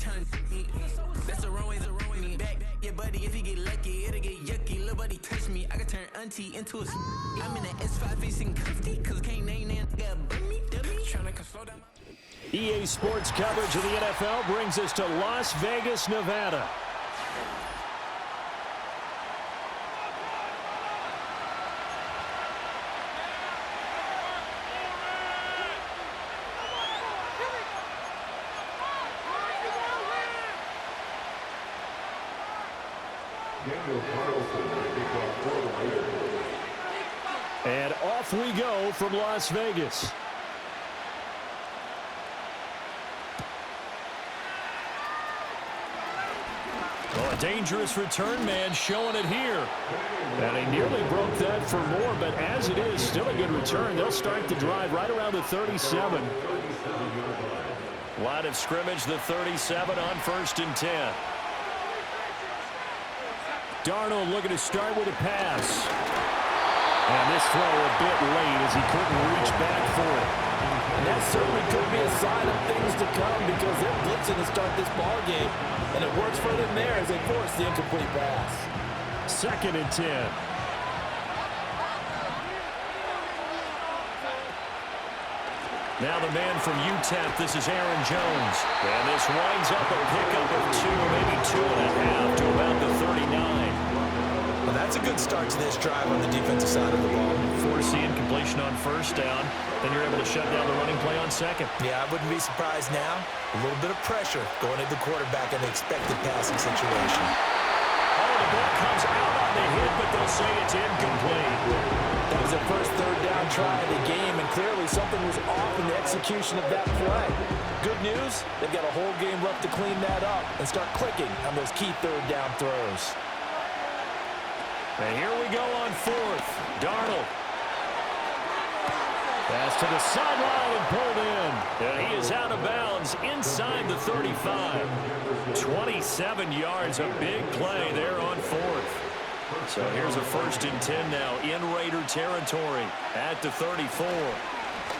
trying to me. That's the wrong way me back. Yeah, buddy, if you get lucky, it'll get yucky. Little buddy touch me, I can turn auntie into a I'm in the S5 facing comfy, cause can't name that got me, dummy. Trying to slow down. EA Sports coverage of the NFL brings us to Las Vegas, Nevada. And off we go from Las Vegas. Oh, a dangerous return man showing it here. And he nearly broke that for more, but as it is, still a good return. They'll start the drive right around the 37. Line of scrimmage, the 37 on 1st and 10. Darnold looking to start with a pass. And this throw a bit late as he couldn't reach back for it. And that certainly could be a sign of things to come because they're blitzing to start this ball game. And it works for them there as they force the incomplete pass. 2nd and 10. Now the man from UTEP, this is Aaron Jones. And this winds up a pickup of 2, maybe 2.5 to about the 39. Well, that's a good start to this drive on the defensive side of the ball. Forcing completion on 1st down. Then you're able to shut down the running play on 2nd. Yeah, I wouldn't be surprised now. A little bit of pressure going at the quarterback in the expected passing situation. Oh, the ball comes out on the hit, but they'll say it's incomplete. That was their first 3rd down try of the game, and clearly something was off in the execution of that play. Good news, they've got a whole game left to clean that up and start clicking on those key 3rd down throws. And here we go on 4th. Darnold. Pass to the sideline and pulled in. And he is out of bounds inside the 35. 27 yards, a big play there on 4th. So here's a 1st and 10 now in Raider territory at the 34.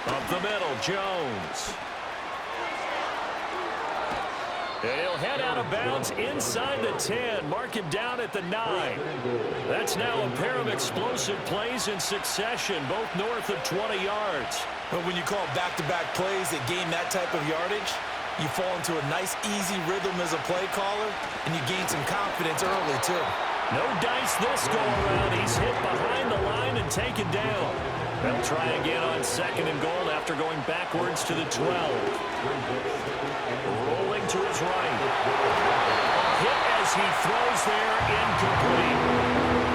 Up the middle, Jones. And he'll head out of bounds inside the 10. Mark him down at the 9. That's now a pair of explosive plays in succession, both north of 20 yards. But when you call back-to-back plays that gain that type of yardage, you fall into a nice, easy rhythm as a play caller, and you gain some confidence early, too. No dice this go-around. He's hit behind the line and taken down. They'll try again on 2nd and goal after going backwards to the 12. Rolling to his right. Hit as he throws there, incomplete.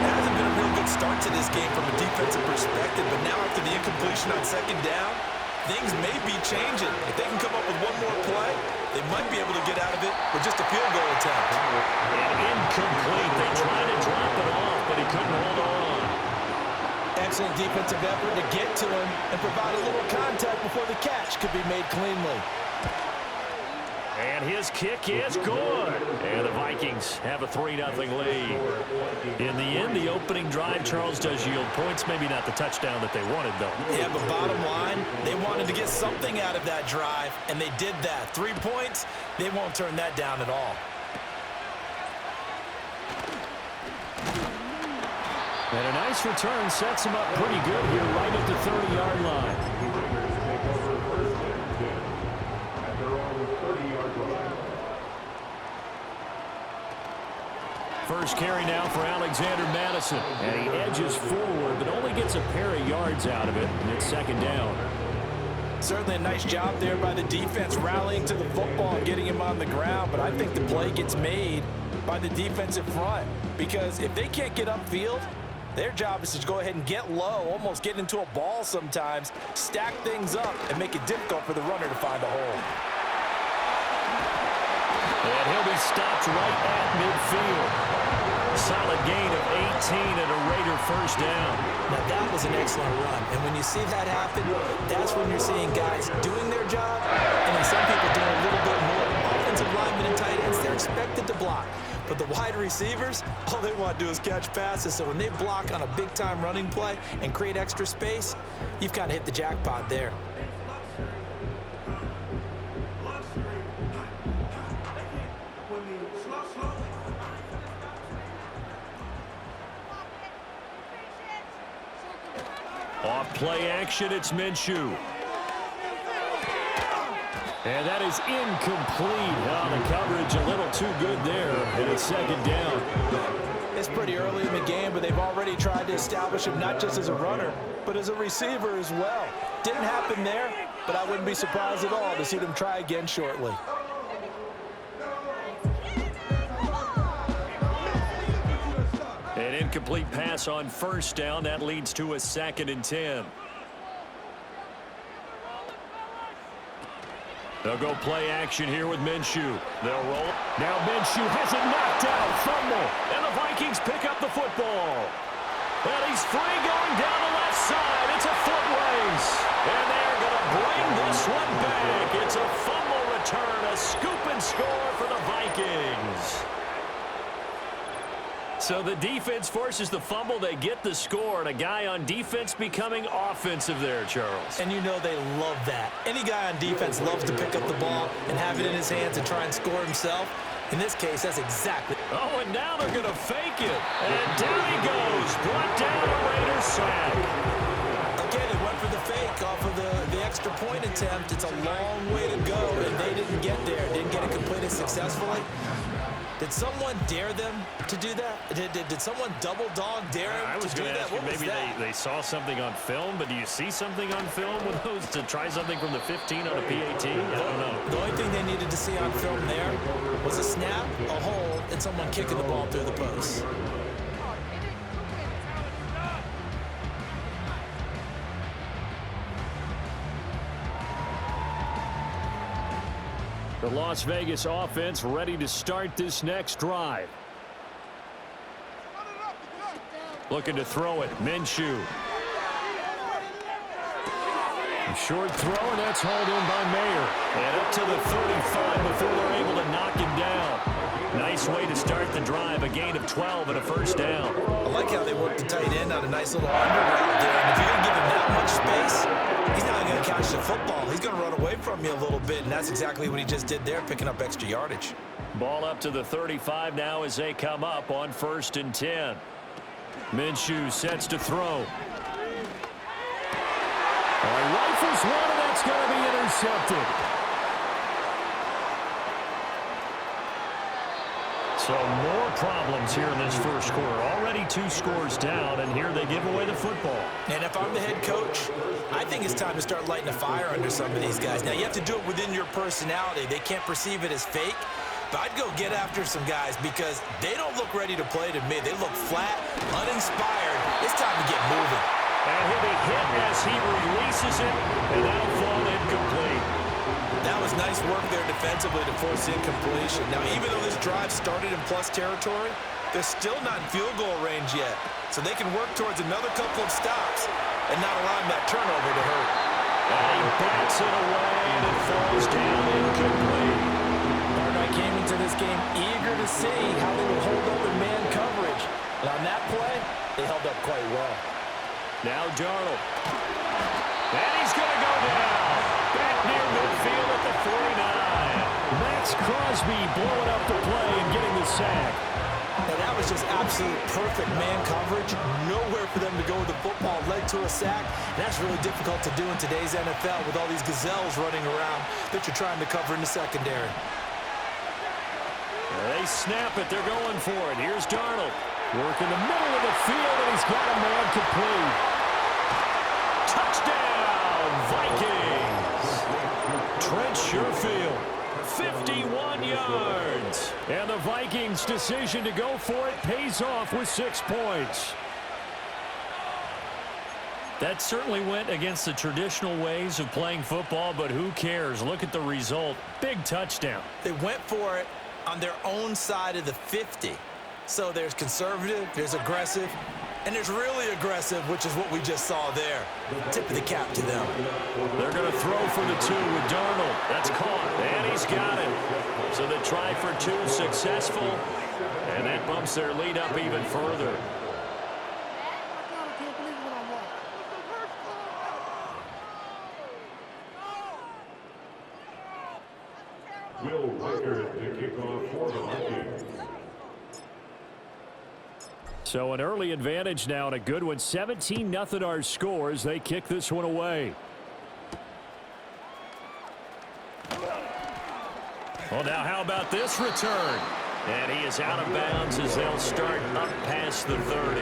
It hasn't been a real good start to this game from a defensive perspective, but now after the incompletion on 2nd down, things may be changing. If they can come up with one more play, they might be able to get out of it with just a field goal attempt. And incomplete. They tried to drop it off, but he couldn't hold on. Excellent defensive effort to get to him and provide a little contact before the catch could be made cleanly. And his kick is good. And the Vikings have a 3-0 lead. In the end, the opening drive, Charles, does yield points. Maybe not the touchdown that they wanted, though. Yeah, but bottom line, they wanted to get something out of that drive, and they did that. 3 points, they won't turn that down at all. And a nice return sets him up pretty good here right at the 30-yard line. First carry now for Alexander Madison. And he edges forward, but only gets a pair of yards out of it, and it's 2nd down. Certainly a nice job there by the defense rallying to the football and getting him on the ground, but I think the play gets made by the defensive front because if they can't get upfield, their job is to go ahead and get low, almost get into a ball sometimes, stack things up, and make it difficult for the runner to find a hole. And he'll be stopped right at midfield. Solid gain of 18 and a Raider 1st down. Now that was an excellent run, and when you see that happen, that's when you're seeing guys doing their job, and then some people doing a little bit more. Offensive linemen and tight ends, they're expected to block. But the wide receivers, all they want to do is catch passes. So when they block on a big-time running play and create extra space, you've kind of hit the jackpot there. play action. It's Minshew. And that is incomplete. Oh, the coverage a little too good there. And it's second down. It's pretty early in the game, but they've already tried to establish him not just as a runner, but as a receiver as well. Didn't happen there, but I wouldn't be surprised at all to see them try again shortly. An incomplete pass on first down. That leads to a 2nd and 10. They'll go play action here with Minshew. They'll roll. Now Minshew has it knocked out. Fumble. And the Vikings pick up the football. And he's free going down the left side. It's a foot race. And they're going to bring this one back. It's a fumble return. A scoop and score for the Vikings. So the defense forces the fumble. They get the score. And a guy on defense becoming offensive there, Charles. And you know they love that. Any guy on defense loves to pick up the ball and have it in his hands and try and score himself. In this case, that's exactly. Oh, and now they're going to fake it. And down he goes. Brought down a Raiders sack. Again, it went for the fake off of the extra point attempt. It's a long way to go, and they didn't get there. Didn't get it completed successfully. Did someone dare them to do that? Did someone double dog dare them I was to do going to that? ask you, maybe they saw something on film, but do you see something on film with those to try something from the 15 on a PAT? I don't know. The only thing they needed to see on film there was a snap, a hold, and someone kicking the ball through the post. The Las Vegas offense ready to start this next drive. Looking to throw it. Minshew. A short throw, and that's hauled in by Mayer. And up to the 35 before they're able to knock him down. Nice way to start the drive. A gain of 12 and a first down. I like how they worked the tight end on a nice little under route there. And if you're going to give him that much space, he's not going to catch the football. He's going to run away from you a little bit, and that's exactly what he just did there, picking up extra yardage. Ball up to the 35 now as they come up on 1st and 10. Minshew sets to throw. Rifles one, and that's going to be intercepted. So more problems here in this first quarter. Already 2 scores down, and here they give away the football. And if I'm the head coach, I think it's time to start lighting a fire under some of these guys. Now, you have to do it within your personality. They can't perceive it as fake. But I'd go get after some guys because they don't look ready to play to me. They look flat, uninspired. It's time to get moving. And he'll be hit as he releases it, and that'll fall incomplete. That was nice work there defensively to force incompletion. Now, even though this drive started in plus territory, they're still not in field goal range yet. So they can work towards another couple of stops and not allowing that turnover to hurt. And he bats it away, and it falls down incomplete. I came into this game eager to see how they would hold up in man coverage. And on that play, they held up quite well. Now Darnold. And he's going to go down. Back near midfield at the 49. Max Crosby blowing up the play and getting the sack. And that was just absolute perfect man coverage. Nowhere for them to go with the football. Led to a sack. And that's really difficult to do in today's NFL with all these gazelles running around that you're trying to cover in the secondary. They snap it. They're going for it. Here's Darnold. Work in the middle of the field, and he's got a man complete. Touchdown, Vikings. Trent Sherfield, 51 yards. And the Vikings' decision to go for it pays off with 6 points. That certainly went against the traditional ways of playing football, but who cares? Look at the result. Big touchdown. They went for it on their own side of the 50. So there's conservative, there's aggressive, and there's really aggressive, which is what we just saw there. Tip of the cap to them. They're going to throw for the 2 with Darnold. That's caught, and he's got it. So the try for 2 successful, and that bumps their lead up even further. So an early advantage now and a good one. 17-0 our score as they kick this one away. Well, now how about this return? And he is out of bounds as they'll start up past the 30.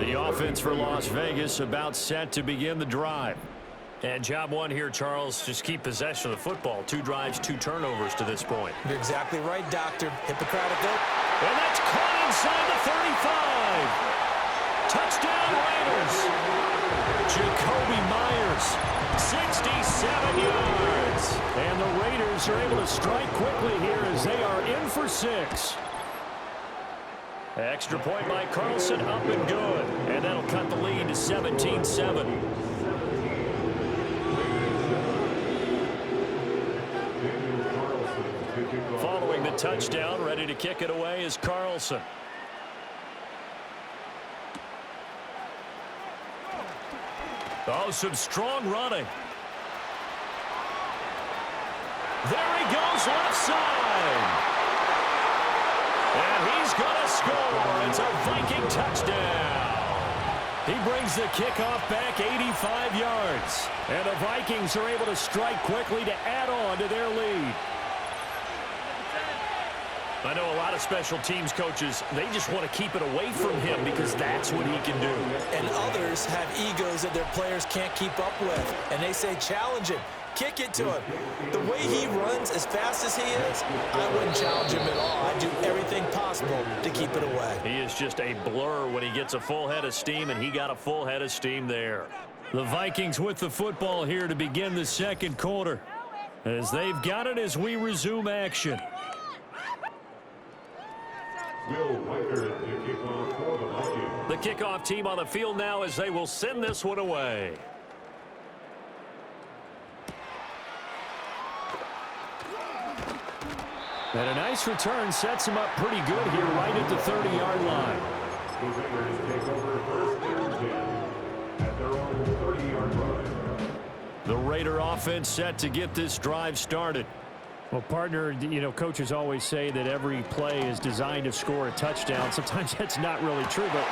The offense for Las Vegas about set to begin the drive. And job one here, Charles, just keep possession of the football. 2 drives, 2 turnovers to this point. You're exactly right, Doctor. Hippocratic. And that's caught inside the 35. Touchdown Raiders. Jacoby Myers, 67 yards. And the Raiders are able to strike quickly here as they are in for 6. Extra point by Carlson, up and good. And that'll cut the lead to 17-7. Following the touchdown, ready to kick it away is Carlson. Oh, some strong running. There he goes left side. And he's going to score. It's a Viking touchdown. He brings the kickoff back 85 yards. And the Vikings are able to strike quickly to add on to their lead. I know a lot of special teams coaches, they just want to keep it away from him because that's what he can do. And others have egos that their players can't keep up with. And they say, challenge him. Kick it to him. The way he runs as fast as he is, I wouldn't challenge him at all. I'd do everything possible to keep it away. He is just a blur when he gets a full head of steam, and he got a full head of steam there. The Vikings with the football here to begin the second quarter. As they've got it as we resume action. The kickoff team on the field now as they will send this one away. And a nice return sets him up pretty good here right at the 30-yard line. The Raiders take over first and 10 at their own 30-yard line. The Raider offense set to get this drive started. Well, partner, you know, coaches always say that every play is designed to score a touchdown. Sometimes that's not really true, but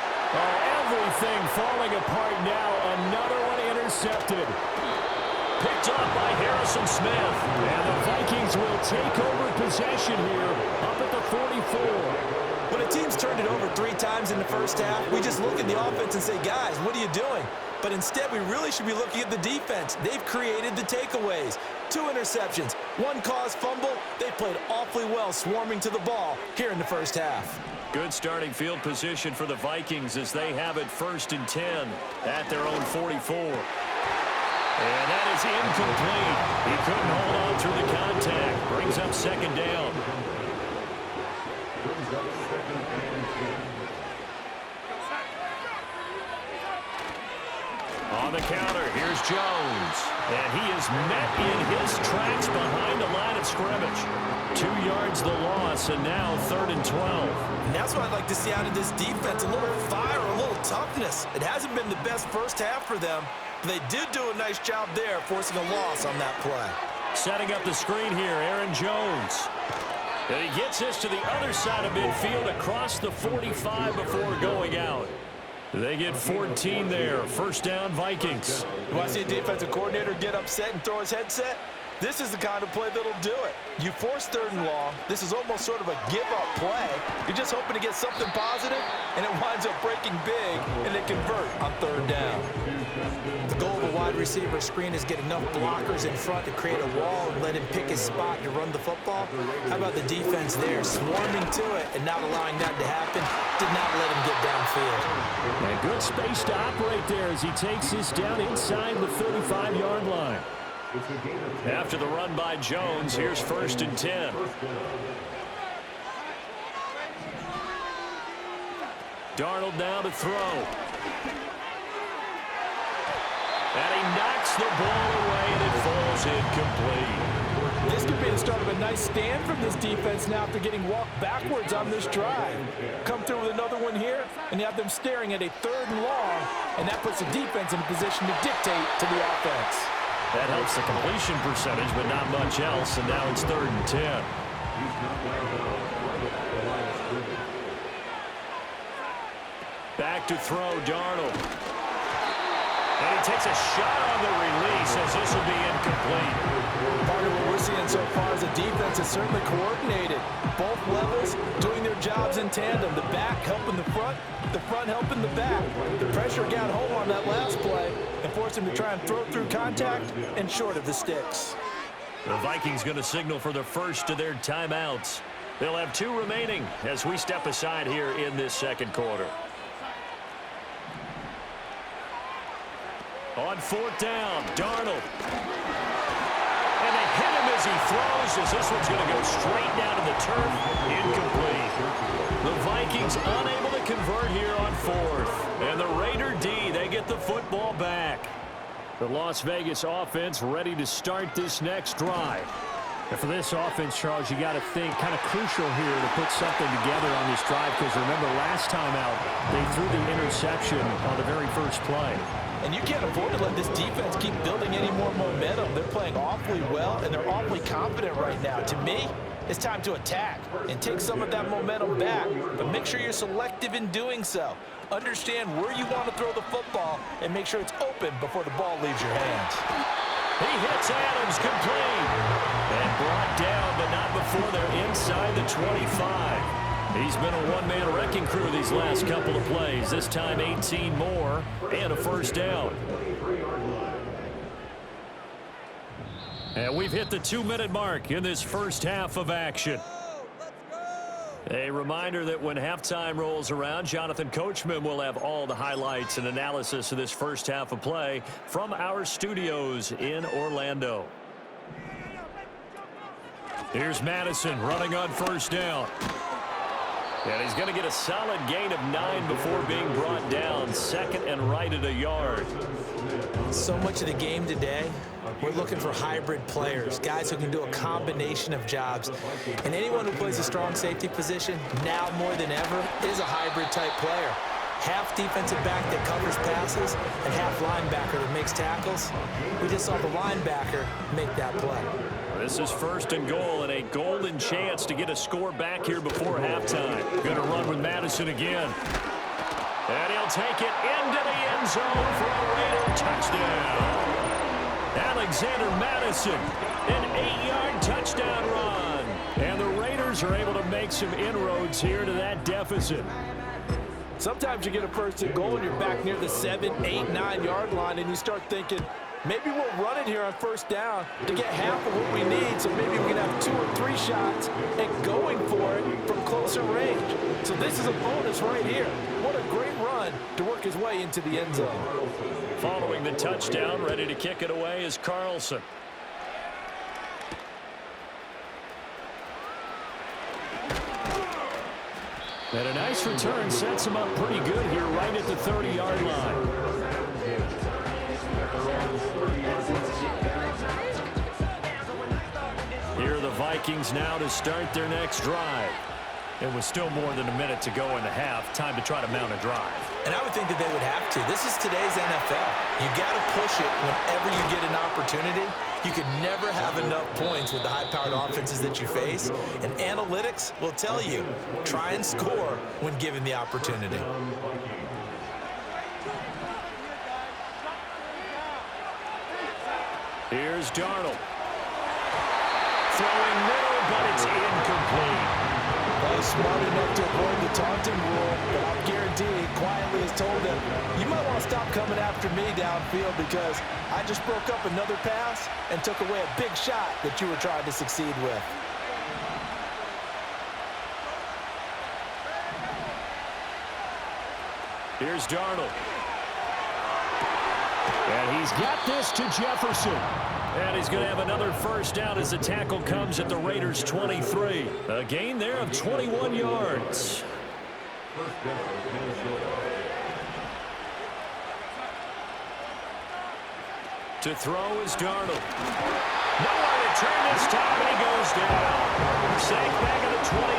everything falling apart now. Another one intercepted. Picked up by Harrison Smith. And the Vikings will take over possession here up at the 44. When a team's turned it over 3 times in the first half, we just look at the offense and say, guys, what are you doing? But instead, we really should be looking at the defense. They've created the takeaways. 2 interceptions, 1 caused fumble. They played awfully well swarming to the ball here in the first half. Good starting field position for the Vikings as they have it 1st and 10 at their own 44. And that is incomplete. He couldn't hold on through the contact. Brings up 2nd down. On the counter, here's Jones. And he is met in his tracks behind the line of scrimmage. 2 yards the loss, and now 3rd and 12. And that's what I'd like to see out of this defense, a little fire, a little toughness. It hasn't been the best first half for them, but they did do a nice job there, forcing a loss on that play. Setting up the screen here, Aaron Jones. And he gets this to the other side of midfield across the 45 before going out. They get 14 there. 1st down, Vikings. You want to see a defensive coordinator get upset and throw his headset? This is the kind of play that'll do it. You force 3rd and long. This is almost sort of a give-up play. You're just hoping to get something positive, and it winds up breaking big, and they convert on 3rd down. The goal of a wide receiver screen is get enough blockers in front to create a wall and let him pick his spot to run the football. How about the defense there, swarming to it and not allowing that to happen? Did not let him get downfield. And good space to operate there as he takes this down inside the 35-yard line. After the run by Jones, here's 1st and 10. Darnold now to throw. And he knocks the ball away, and it falls incomplete. This could be the start of a nice stand from this defense now after getting walked backwards on this drive. Come through with another one here, and you have them staring at a 3rd and long, and that puts the defense in a position to dictate to the offense. That helps the completion percentage, but not much else, and now it's 3rd and 10. He's knocked out of bounds right at the line of scrimmage. Back to throw, Darnold. And he takes a shot on the release as this will be incomplete. Part of what we're seeing so far is the defense is certainly coordinated. Both levels doing their jobs in tandem. The back helping the front helping the back. The pressure got home on that last play and forced him to try and throw through contact and short of the sticks. The Vikings going to signal for the first of their timeouts. They'll have 2 remaining as we step aside here in this second quarter. On 4th down, Darnold. And they hit him as he throws, as this one's going to go straight down to the turf. Incomplete. The Vikings unable to convert here on 4th. And the Raider D, they get the football back. The Las Vegas offense ready to start this next drive. And for this offense, Charles, you got to think kind of crucial here to put something together on this drive, because remember last time out they threw the interception on the very first play. And you can't afford to let this defense keep building any more momentum. They're playing awfully well, and they're awfully confident right now. To me, it's time to attack and take some of that momentum back, but make sure you're selective in doing so. Understand where you want to throw the football and make sure it's open before the ball leaves your hands. He hits Adams, complete. And brought down, but not before they're inside the 25. He's been a one-man wrecking crew these last couple of plays. This time 18 more and a first down. And we've hit the 2-minute mark in this first half of action. A reminder that when halftime rolls around, Jonathan Coachman will have all the highlights and analysis of this first half of play from our studios in Orlando. Here's Madison running on first down. And he's going to get a solid gain of 9 before being brought down. Second and right at a yard. So much of the game today, we're looking for hybrid players, guys who can do a combination of jobs. And anyone who plays a strong safety position, now more than ever, is a hybrid type player. Half defensive back that covers passes and half linebacker that makes tackles. We just saw the linebacker make that play. This is first and goal, and a golden chance to get a score back here before halftime. Going to run with Madison again. And he'll take it into the end zone for a Raider touchdown. Alexander Madison, an 8-yard touchdown run. And the Raiders are able to make some inroads here to that deficit. Sometimes you get a first and goal and you're back near the 7, 8, 9-yard line, and you start thinking, maybe we'll run it here on first down to get half of what we need, so maybe we can have 2 or 3 shots and going for it from closer range. So this is a bonus right here. What a great run to work his way into the end zone. Following the touchdown, ready to kick it away is Carlson. And a nice return sets him up pretty good here right at the 30-yard line. Here are the Vikings now to start their next drive. And with still more than a minute to go in the half, time to try to mount a drive. And I would think that they would have to. This is today's NFL. You got to push it whenever you get an opportunity. You could never have enough points with the high-powered offenses that you face. And analytics will tell you, try and score when given the opportunity. Here's Darnold. Throwing middle, but it's incomplete. Well, smart enough to avoid the taunting rule, but I'll guarantee quietly has told him, you might want to stop coming after me downfield because I just broke up another pass and took away a big shot that you were trying to succeed with. Here's Darnold. And he's got this to Jefferson. And he's going to have another first down as the tackle comes at the Raiders' 23. A gain there of 21 yards. To throw is Darnold. Nowhere to turn this time, and he goes down. Safe back at the 29.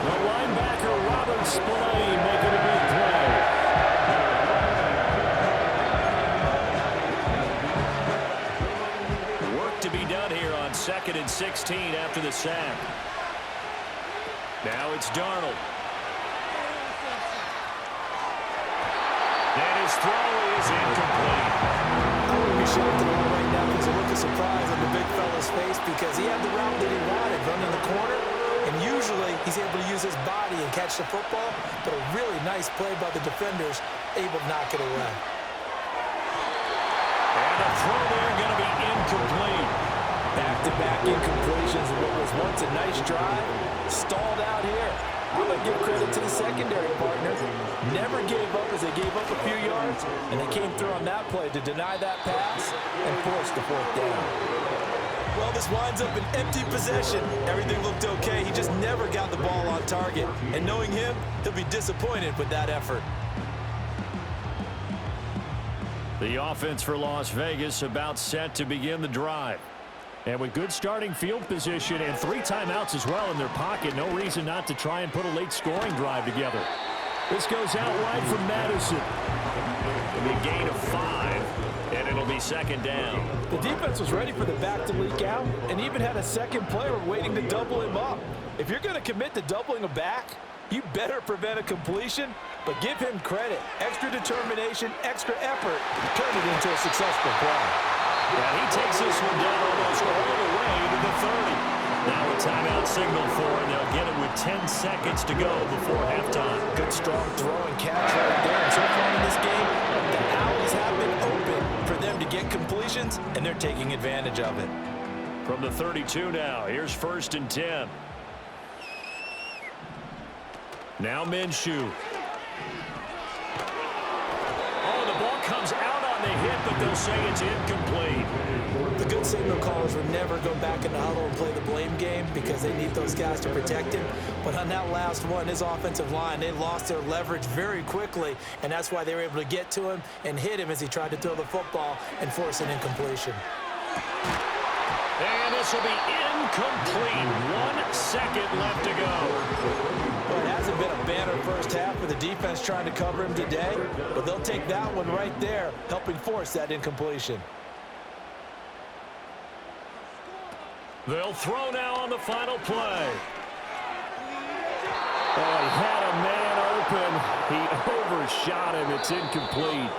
The linebacker, Robert Spillane, making a big play. 2nd and 16 after the sack. Now it's Darnold. And his throw is incomplete. I wouldn't be shocked at all right now. There's a look of surprise on the big fella's face because he had the route that he wanted, running the corner. And usually he's able to use his body and catch the football, but a really nice play by the defenders, able to knock it away. And the throw there going to be incomplete. Back-to-back incompletions of what was once a nice drive. Stalled out here. I'm going to give credit to the secondary partner. Never gave up as they gave up a few yards, and they came through on that play to deny that pass and force the 4th down. Well, this winds up an empty possession. Everything looked okay. He just never got the ball on target. And knowing him, he'll be disappointed with that effort. The offense for Las Vegas about set to begin the drive. And with good starting field position and 3 timeouts as well in their pocket, no reason not to try and put a late scoring drive together. This goes out wide for Madison. It'll be a gain of 5, and it'll be 2nd down. The defense was ready for the back to leak out and even had a second player waiting to double him up. If you're going to commit to doubling a back, you better prevent a completion, but give him credit. Extra determination, extra effort, turn it into a successful play. Yeah, he takes this one down almost all the way to the 30. Now a timeout signal for him. They'll get it with 10 seconds to go before halftime. Good strong throw and catch right there. And so far in this game, the alleys have been open for them to get completions, and they're taking advantage of it. From the 32 now, here's 1st and 10. Now Minshew. Oh, the ball comes out on the hit, but they'll say it's incomplete. The good signal callers would never go back in the huddle and play the blame game because they need those guys to protect him. But on that last one, his offensive line, they lost their leverage very quickly, and that's why they were able to get to him and hit him as he tried to throw the football and force an incompletion. And this will be incomplete. 1 second left to go. Well, it hasn't been a banner first half with the defense trying to cover him today, but they'll take that one right there, helping force that incompletion. They'll throw now on the final play. Oh, he had a man open. He overshot him. It's incomplete.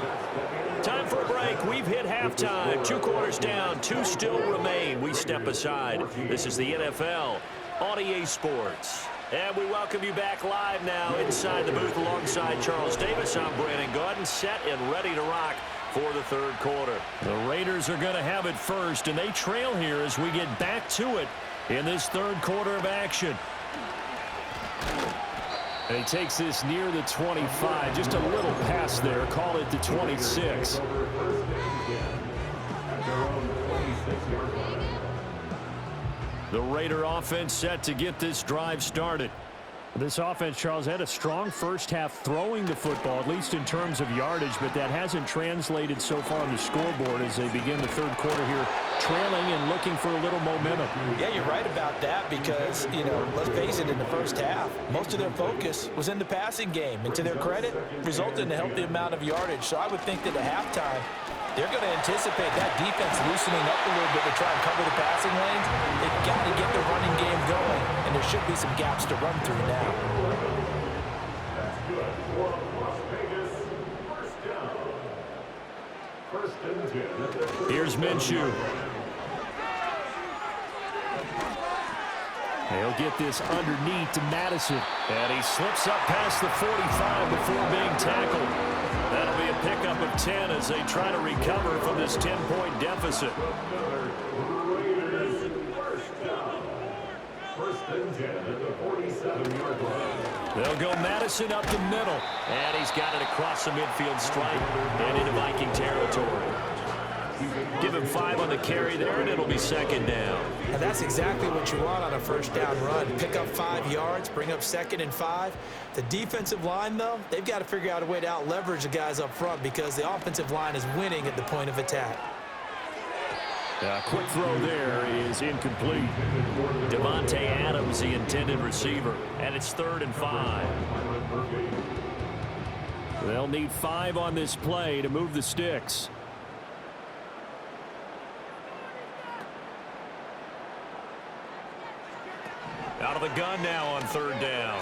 Time for a break. We've hit halftime. 2 quarters down. 2 still remain. We step aside. This is the NFL on EA Sports. And we welcome you back live now inside the booth alongside Charles Davis. I'm Brandon Gaudin, set and ready to rock for the 3rd quarter. The Raiders are going to have it first, and they trail here as we get back to it in this 3rd quarter of action. And he takes this near the 25. Just a little pass there. Call it the 26. The Raider offense set to get this drive started. This offense, Charles, had a strong first half throwing the football, at least in terms of yardage, but that hasn't translated so far on the scoreboard as they begin the 3rd quarter here, trailing and looking for a little momentum. Yeah, you're right about that because, let's face it, in the first half, most of their focus was in the passing game. And to their credit, resulted in a healthy amount of yardage. So I would think that at halftime, they're going to anticipate that defense loosening up a little bit to try and cover the passing lanes. They've got to get the running game going, and there should be some gaps to run through now. That's good for Las Vegas. 1st down. 1st and 10. Here's Minshew. They'll get this underneath to Madison. And he slips up past the 45 before being tackled. That'll be a pickup of 10 as they try to recover from this 10-point deficit. Raiders 1st down. 1st and 10 at the 47-yard line. They'll go Madison up the middle. And he's got it across the midfield stripe and into Viking territory. Give him 5 on the carry there, and it'll be 2nd down. And that's exactly what you want on a 1st down run. Pick up 5 yards, bring up 2nd and 5. The defensive line, though, they've got to figure out a way to out-leverage the guys up front because the offensive line is winning at the point of attack. Quick throw there is incomplete. Devontae Adams, the intended receiver, and it's 3rd and 5. They'll need 5 on this play to move the sticks. Out of the gun now on third down.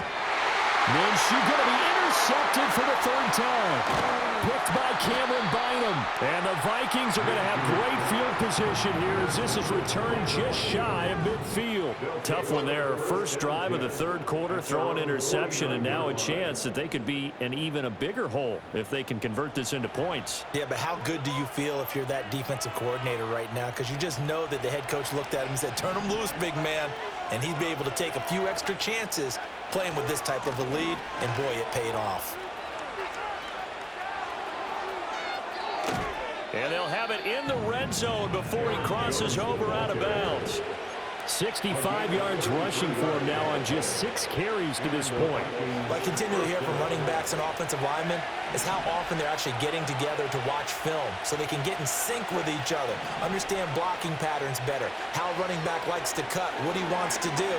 Minshew going to be intercepted for the third time. Picked by Cameron Bynum. And the Vikings are going to have great field position here as this is returned just shy of midfield. Tough one there. First drive of the third quarter, throw an interception, and now a chance that they could be in even a bigger hole if they can convert this into points. Yeah, but how good do you feel if you're that defensive coordinator right now? Because you just know that the head coach looked at him and said, turn him loose, big man. And he'd be able to take a few extra chances playing with this type of a lead, and boy, it paid off. And they'll have it in the red zone before he crosses over out of bounds. 65 yards rushing for him now on just 6 carries to this point. What I continually hear from running backs and offensive linemen is how often they're actually getting together to watch film so they can get in sync with each other, understand blocking patterns better, how a running back likes to cut, what he wants to do.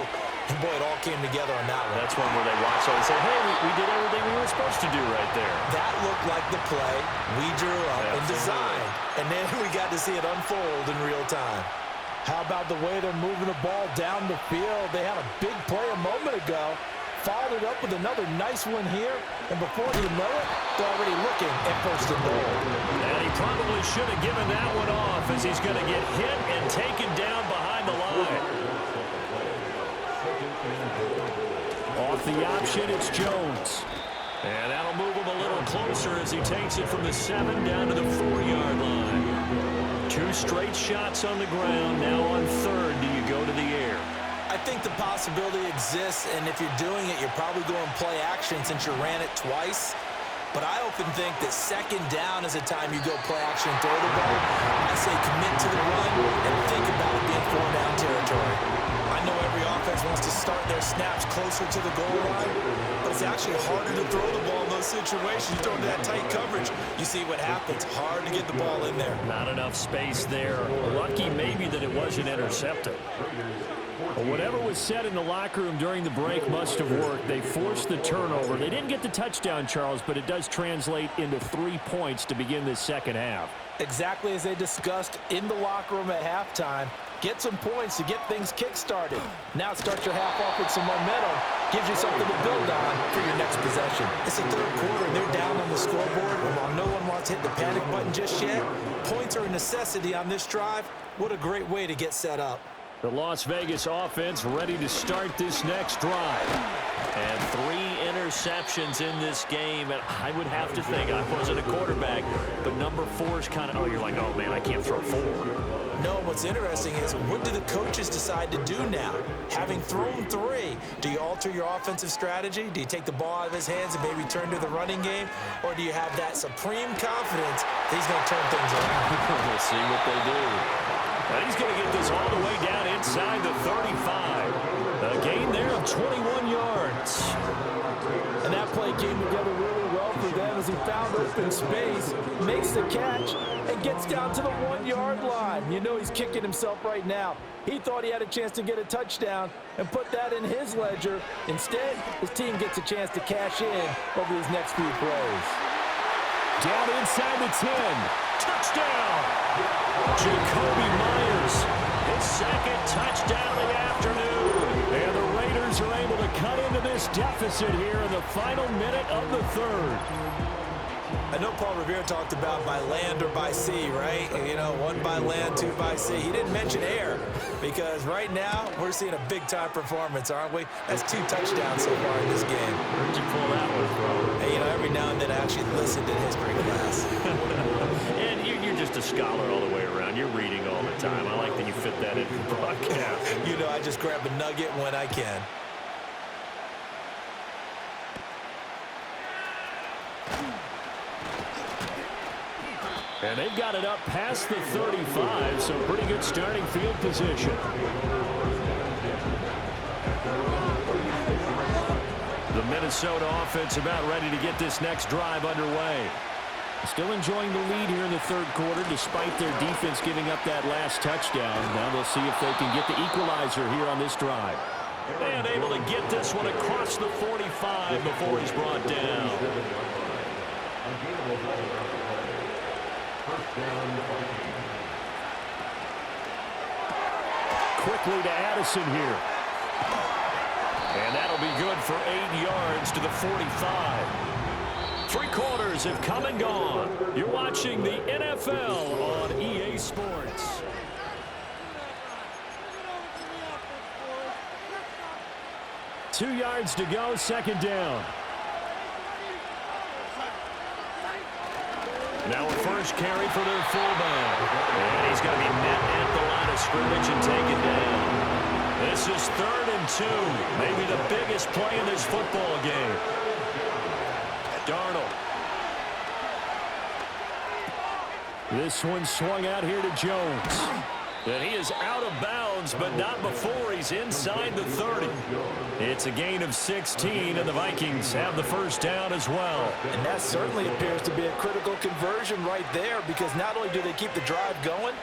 And boy, it all came together on that one. That's one where they watch and say, hey, we did everything we were supposed to do right there. That looked like the play we drew up and designed. And then we got to see it unfold in real time. How about the way they're moving the ball down the field? They had a big play a moment ago. Followed it up with another nice one here. And before you know it, they're already looking at first and goal. And he probably should have given that one off as he's going to get hit and taken down behind the line. Off the option, it's Jones. And that'll move him a little closer as he takes it from the 7 down to the 4-yard line. 2 straight shots on the ground. Now on third, do you go to the air? I think the possibility exists, and if you're doing it, you're probably going play action since you ran it twice. But I often think that second down is a time you go play action and throw the ball. I say commit to the run and think about it being 4-down territory. I know every offense wants to start their snaps closer to the goal line, but it's actually harder to throw the ball in those situations. You throw into that tight coverage, you see what happens. Hard to get the ball in there. Not enough space there. Lucky maybe that it wasn't intercepted. Well, whatever was said in the locker room during the break must have worked. They forced the turnover. They didn't get the touchdown, Charles, but it does translate into 3 points to begin this second half. Exactly as they discussed in the locker room at halftime. Get some points to get things kick-started. Now start your half off with some momentum. Gives you something to build on for your next possession. It's the third quarter, and they're down on the scoreboard. And while no one wants to hit the panic button just yet, points are a necessity on this drive. What a great way to get set up. The Las Vegas offense ready to start this next drive. And 3 interceptions in this game. And I would have to think, I wasn't a quarterback, but number 4 is kind of, oh, you're like, oh, man, I can't throw 4. No, what's interesting is what do the coaches decide to do now? Having thrown 3, do you alter your offensive strategy? Do you take the ball out of his hands and maybe turn to the running game? Or do you have that supreme confidence that he's going to turn things around? We'll see what they do. And he's going to get this all the way down inside the 35. A gain there of 21 yards. And that play came together really well for them as he found open space, makes the catch, and gets down to the 1-yard line. You know he's kicking himself right now. He thought he had a chance to get a touchdown and put that in his ledger. Instead, his team gets a chance to cash in over these next few plays. Down inside the 10. Touchdown! Jacoby Myers, his second touchdown of the afternoon. And the Raiders are able to cut into this deficit here in the final minute of the third. I know Paul Revere talked about by land or by sea, right? You know, 1 by land, 2 by sea. He didn't mention air because right now we're seeing a big-time performance, aren't we? That's 2 touchdowns so far in this game. Where'd you pull that one from? Hey, you know, every now and then I actually listened in history class. And you're just a scholar all the way around. You're reading all the time. I like that you fit that in the broadcast. You know, I just grab a nugget when I can. And they've got it up past the 35, so pretty good starting field position. The Minnesota offense about ready to get this next drive underway. Still enjoying the lead here in the third quarter despite their defense giving up that last touchdown. Now they'll see if they can get the equalizer here on this drive. And able to get this one across the 45 before he's brought down. Quickly to Addison here. And that'll be good for 8 yards to the 45. 3 quarters have come and gone. You're watching the NFL on EA Sports. Two yards to go, second down. Now a first carry for their fullback. And he's going to be met at the line of scrimmage and taken down. This is 3rd and 2. Maybe the biggest play in this football game. Darnold. This one swung out here to Jones. And he is out of bounds, but not before he's inside the 30. It's a gain of 16, and the Vikings have the first down as well. And that certainly appears to be a critical conversion right there, because not only do they keep the drive going,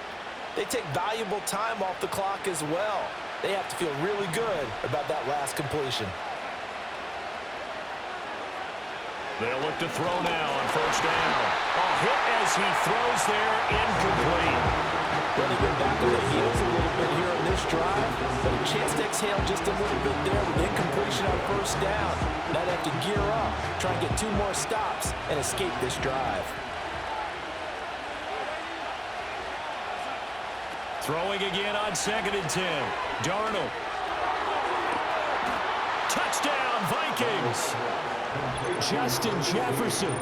they take valuable time off the clock as well. They have to feel really good about that last completion. They'll look to throw now on first down. A hit as he throws there, incomplete. Well, they get back on the heels a little bit here on this drive, but a chance to exhale just a little bit there with incompletion on first down. Now they have to gear up, try and get 2 more stops, and escape this drive. Throwing again on 2nd and 10. Darnold. Touchdown, Vikings. Justin Jefferson,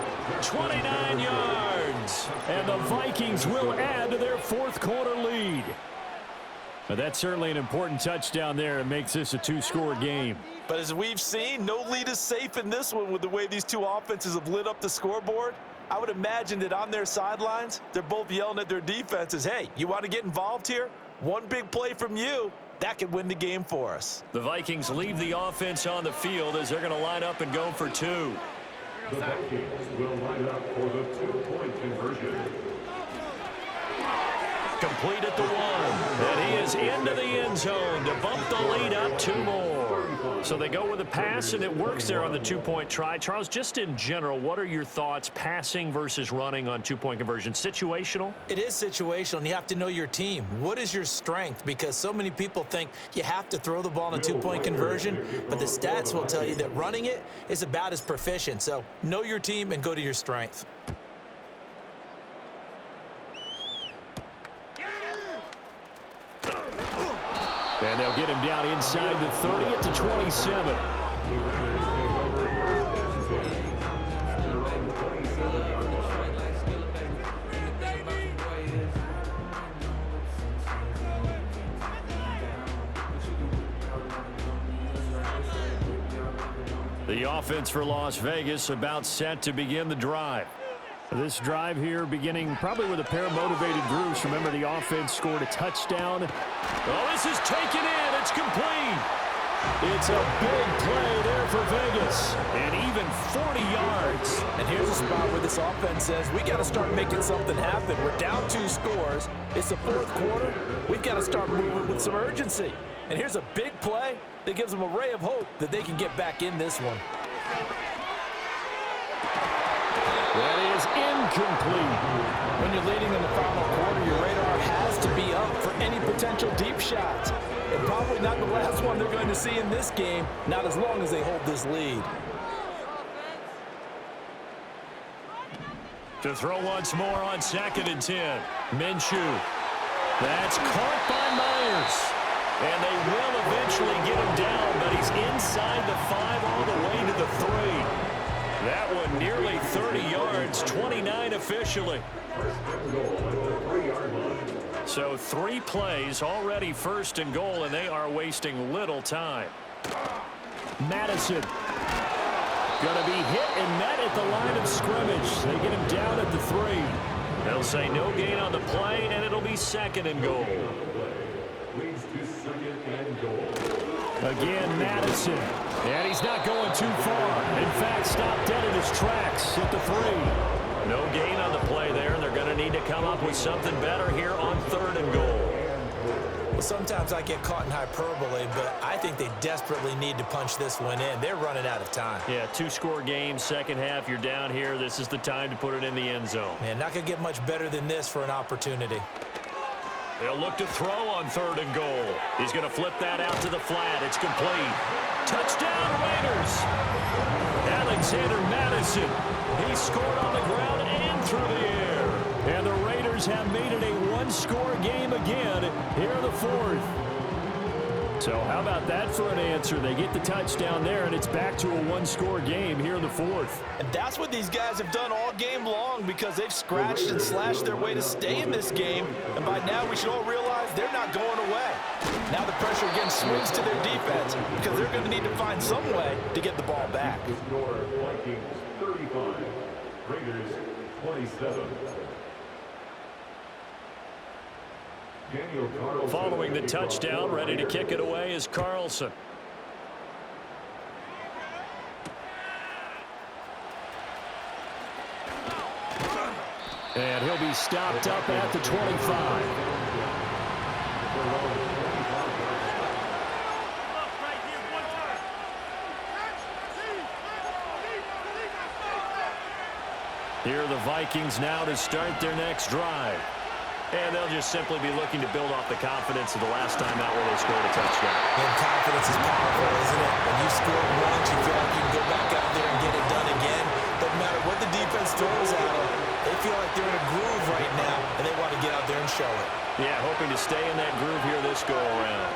29 yards. And the Vikings will add to their 4th quarter lead. Now, that's certainly an important touchdown there. It makes this a 2-score game. But as we've seen, no lead is safe in this one with the way these two offenses have lit up the scoreboard. I would imagine that on their sidelines, they're both yelling at their defenses, hey, you want to get involved here? One big play from you, that could win the game for us. The Vikings leave the offense on the field as they're going to line up and go for 2. The Vikings will line up for the 2-point conversion. Complete at the 1. And he is into the end zone to bump the lead up 2 more. So they go with a pass, and it works there on the 2-point try. Charles, just in general, what are your thoughts passing versus running on 2-point conversion? Situational? It is situational, and you have to know your team. What is your strength? Because so many people think you have to throw the ball in a 2-point conversion, but the stats will tell you that running it is about as proficient. So know your team and go to your strength. And they'll get him down inside the 30 at the 27. The offense for Las Vegas about set to begin the drive. This drive here beginning probably with a pair of motivated groups. Remember, the offense scored a touchdown. Oh, this is taken in. It's complete. It's a big play there for Vegas. And even 40 yards. And here's a spot where this offense says, we got to start making something happen. We're down 2 scores. It's the 4th quarter. We've got to start moving with some urgency. And here's a big play that gives them a ray of hope that they can get back in this one. That is incomplete. When you're leading in the final quarter, your radar has to be up for any potential deep shots. And probably not the last one they're going to see in this game, not as long as they hold this lead. To throw once more on 2nd and 10. Minshew. That's caught by Myers. And they will eventually get him down, but he's inside the 5 all the way to the 3. That one nearly 30 yards, 29 officially. So 3 plays already 1st and goal, and they are wasting little time. Madison going to be hit and met at the line of scrimmage. They get him down at the 3. They'll say no gain on the play, and it'll be 2nd and goal. Leads to 2nd and goal. Again, Madison. And he's not going too far. In fact, stopped dead in his tracks at the 3. No gain on the play there, and they're going to need to come up with something better here on 3rd and goal. Well, sometimes I get caught in hyperbole, but I think they desperately need to punch this one in. They're running out of time. Yeah, 2-score game, second half, you're down here. This is the time to put it in the end zone. Man, not going to get much better than this for an opportunity. They'll look to throw on 3rd and goal. He's going to flip that out to the flat. It's complete. Touchdown, Raiders. Alexander Madison. He scored on the ground and through the air. And the Raiders have made it a one-score game again here in the 4th. So how about that for an answer? They get the touchdown there, and it's back to a one-score game here in the 4th. And that's what these guys have done all game long because they've scratched and slashed their way to stay in this game. And by now, we should all realize they're not going away. Now the pressure again swings to their defense because they're going to need to find some way to get the ball back. The score, Vikings 35, Raiders 27. Following the touchdown, ready to kick it away is Carlson. And he'll be stopped up at the 25. Here are the Vikings now to start their next drive. And they'll just simply be looking to build off the confidence of the last time out where they scored a touchdown. And confidence is powerful, isn't it? When you score once, you feel like you can go back out there and get it done again. Doesn't matter what the defense throws at them. They feel like they're in a groove right now, and they want to get out there and show it. Yeah, hoping to stay in that groove here this go-around.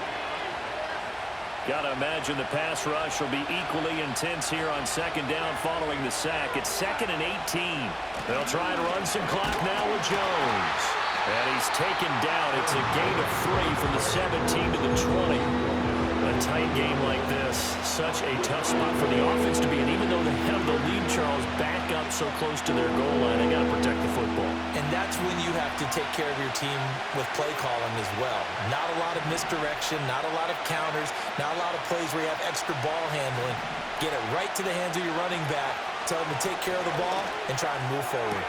Got to imagine the pass rush will be equally intense here on 2nd down following the sack. It's 2nd and 18. They'll try and run some clock now with Jones. And he's taken down. It's a gain of 3 from the 17 to the 20. A tight game like this, such a tough spot for the offense to be in. Even though they have the lead, Charles, back up so close to their goal line, they got to protect the football. And that's when you have to take care of your team with play calling as well. Not a lot of misdirection, not a lot of counters, not a lot of plays where you have extra ball handling. Get it right to the hands of your running back. Tell them to take care of the ball and try and move forward.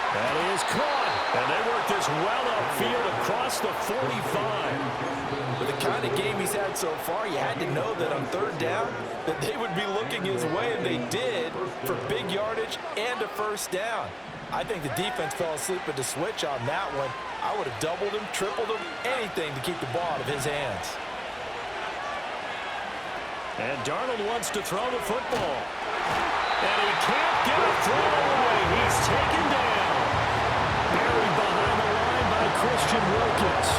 That is caught. And they work this well upfield across the 45. With the kind of game he's had so far, you had to know that on 3rd down that they would be looking his way, and they did, for big yardage and a 1st down. I think the defense fell asleep at the switch on that one. I would have doubled him, tripled him, anything to keep the ball out of his hands. And Darnold wants to throw the football. And he can't get a throw away. He's taken down. Buried behind the line by Christian Wilkins.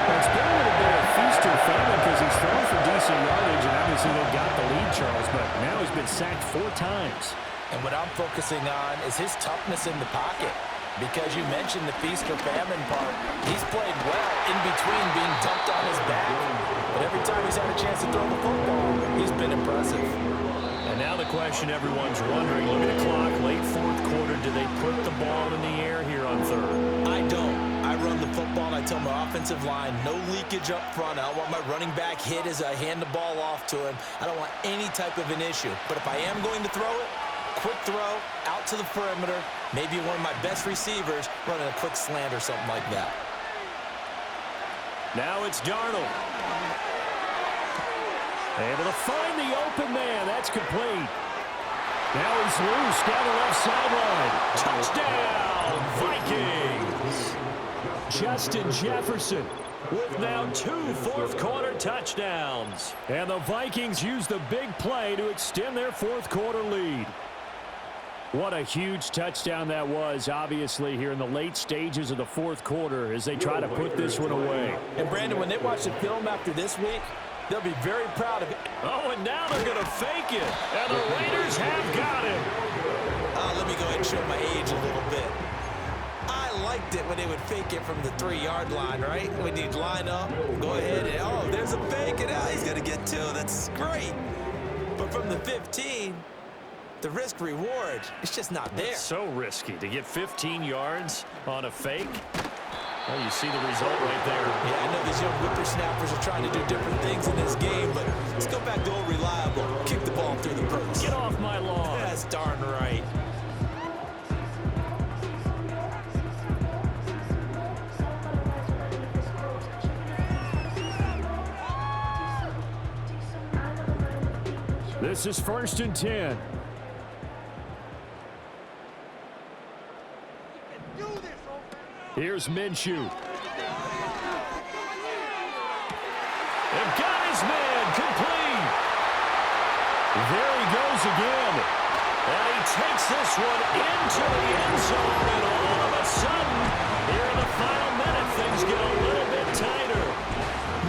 It's been a little bit of feast or famine because he's thrown for decent yardage, and obviously they got the lead, Charles, but now he's been sacked 4 times. And what I'm focusing on is his toughness in the pocket. Because you mentioned the feast or famine part, he's played well in between being dumped on his back. But every time he's had a chance to throw the football, he's been impressive. And now the question everyone's wondering, look at the clock, late 4th quarter, do they put the ball in the air here on 3rd? I don't. I run the football, and I tell my offensive line, no leakage up front. I don't want my running back hit as I hand the ball off to him. I don't want any type of an issue. But if I am going to throw it, quick throw, out to the perimeter, maybe one of my best receivers running a quick slant or something like that. Now it's Darnold. Able to find the open man. That's complete. Now he's loose down the left sideline. Touchdown, Vikings. Justin Jefferson with now 2 fourth-quarter touchdowns. And the Vikings use the big play to extend their 4th quarter lead. What a huge touchdown that was, obviously, here in the late stages of the 4th quarter as they try to put this one away. And, Brandon, when they watch the film after this week, they'll be very proud of it. Oh, and now they're going to fake it. And the Raiders have got him. Let me go ahead and show my age a little bit. I liked it when they would fake it from the 3-yard line, right? When you'd line up, go ahead and, oh, there's a fake, and he's going to get 2. That's great. But from the 15, the risk-reward, it's just not there. It's so risky to get 15 yards on a fake. Well, you see the result right there. Yeah, I know these young whippersnappers are trying to do different things in this game, but let's go back to old reliable. Kick the ball through the post. Get off my lawn. That's darn right. This is 1st and 10. Here's Minshew. his man, complete. There he goes again. And he takes this one into the end zone, and all of a sudden, here in the final minute, things get a little bit tighter.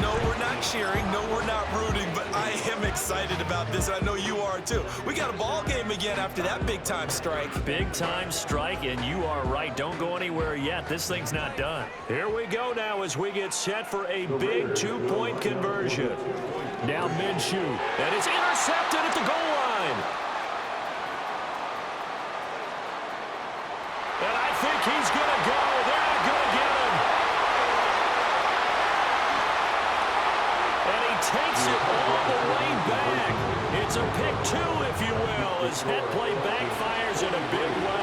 No, we're not cheering. No, we're not rooting, but I am excited about this, and I know you are too. We got a ball game again after that big-time strike. Big-time strike, and you are right. Don't go anywhere yet. This thing's not done. Here we go now as we get set for a big two-point conversion. Now Minshew. And it's intercepted at the goal line. And I think he's going to go. They're not going to get him. And he takes it all the way back. It's a pick two, if you will, as that play backfires in a big way.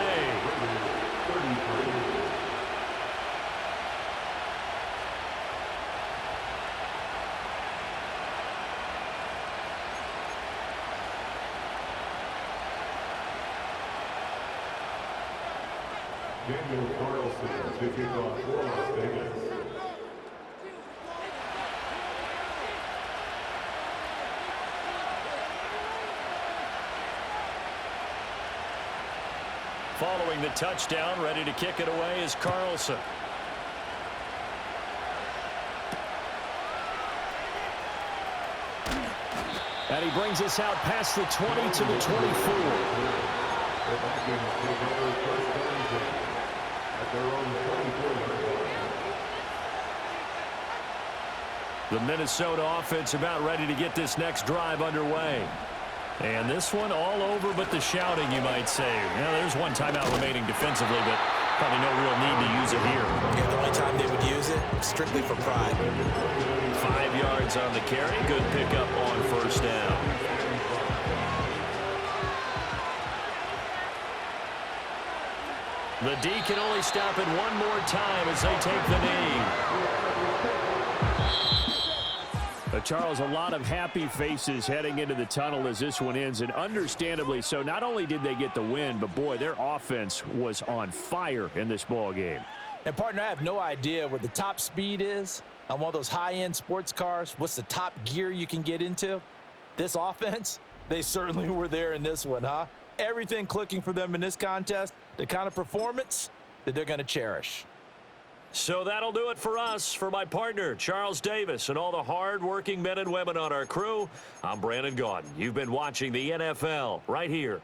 Daniel Carlson to kick off for Las Vegas. Following the touchdown, ready to kick it away is Carlson. And he brings us out past the 20 to the 24. The Vikings take over first down at their own 24-yard line. The Minnesota offense about ready to get this next drive underway. And this one all over but the shouting, you might say. Now, there's one timeout remaining defensively, but probably no real need to use it here. Yeah, the only time they would use it, strictly for pride. 5 yards on the carry. Good pickup on first down. The D can only stop it one more time as they take the knee. Charles, a lot of happy faces heading into the tunnel as this one ends, and understandably so. Not only did they get the win, but boy, their offense was on fire in this ball game. And partner, I have no idea what the top speed is on one of those high-end sports cars. What's the top gear you can get into? This offense, they certainly were there in this one, huh? Everything clicking for them in this contest, the kind of performance that they're going to cherish. So that'll do it for us. For my partner, Charles Davis, and all the hard-working men and women on our crew, I'm Brandon Gaudin. You've been watching the NFL right here